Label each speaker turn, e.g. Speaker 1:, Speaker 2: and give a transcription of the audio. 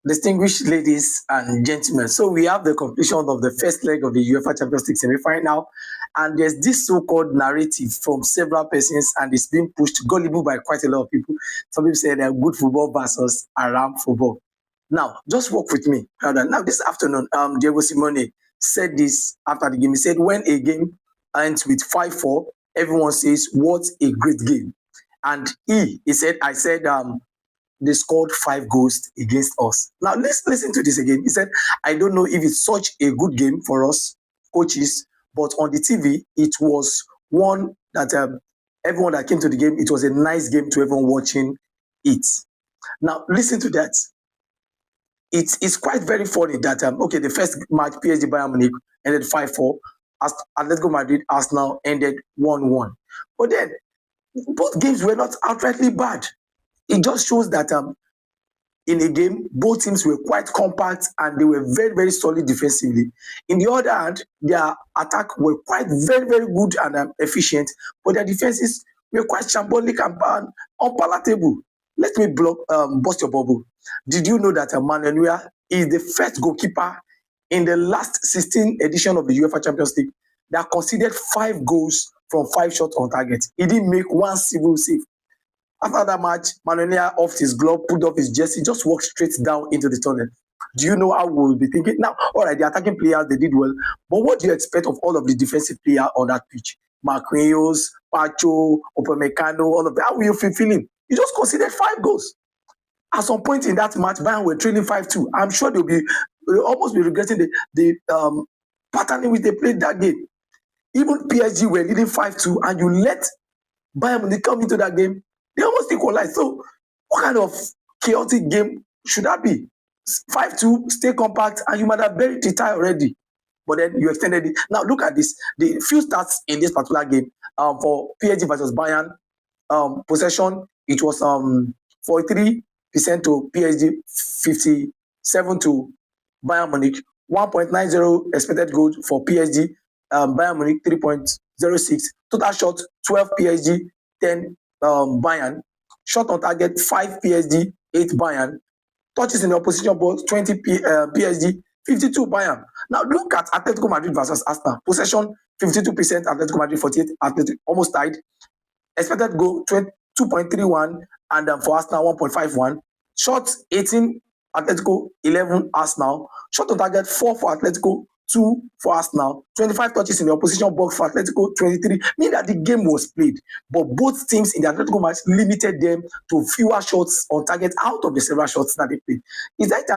Speaker 1: Distinguished ladies and gentlemen, so we have the completion of the first leg of the UEFA Champions League semi-final, and there's this so-called narrative from several persons, and it's being pushed gullible by quite a lot of people. Some people say they're good football versus Haram football. Now, just work with me. Now, this afternoon, Diego Simone said this after the game. He said, when a game ends with 5-4, everyone says, what a great game. And he said, I said, they scored 5 goals against us. Now, let's listen to this again. He said, I don't know if it's such a good game for us coaches, but on the TV, it was one that everyone that came to the game, it was a nice game to everyone watching it. Now, listen to that. It's quite very funny that, okay, the first match, PSG Bayern Munich, ended 5-4. Atletico Madrid, Arsenal ended 1-1. But then, both games were not outrightly bad. It just shows that in a game, both teams were quite compact and they were very, very solid defensively. In the other hand, their attack were quite very, very good and efficient, but their defenses were quite shambolic and unpalatable. Let me bust your bubble. Did you know that Manuel Neuer is the first goalkeeper in the last 16 edition of the UEFA Champions League that conceded 5 goals from 5 shots on target? He didn't make one single save. After that match, Manuel Neuer offed his glove, put off his jersey, just walked straight down into the tunnel. Do you know how we'll be thinking? Now, all right, the attacking players, they did well, but what do you expect of all of the defensive players on that pitch? Marquinhos, Pacho, Upamecano, all of that. How will you feel feeling? You just conceded 5 goals. At some point in that match, Bayern were trailing 5-2. I'm sure they'll almost be regretting the pattern in which they played that game. Even PSG were leading 5-2, and you let Bayern Munich come into that game. They almost equalized. So what kind of chaotic game should that be? 5-2, stay compact, and you might have buried the tie already. But then you extended it. Now look at this. The few stats in this particular game for PSG versus Bayern, possession, it was 43% to PSG, 57 to Bayern Munich, 1.90 expected goal for PSG, Bayern Munich 3.06, total shot 12 PSG, 10 Bayern, shot on target 5 PSG, 8 Bayern, touches in the opposition box 20 PSG, 52 Bayern. Now look at Atletico Madrid versus Arsenal. Possession 52%, Atletico Madrid 48, Atletico almost tied. Expected goal 2.31 and for Arsenal 1.51. Shots 18 Atletico, 11 Arsenal. Shot on target 4 for Atletico, 2 for Arsenal. 25 touches in the opposition box for Atletico, 23. Meaning that the game was played, but both teams in the Atletico match limited them to fewer shots on target out of the several shots that they played. Is that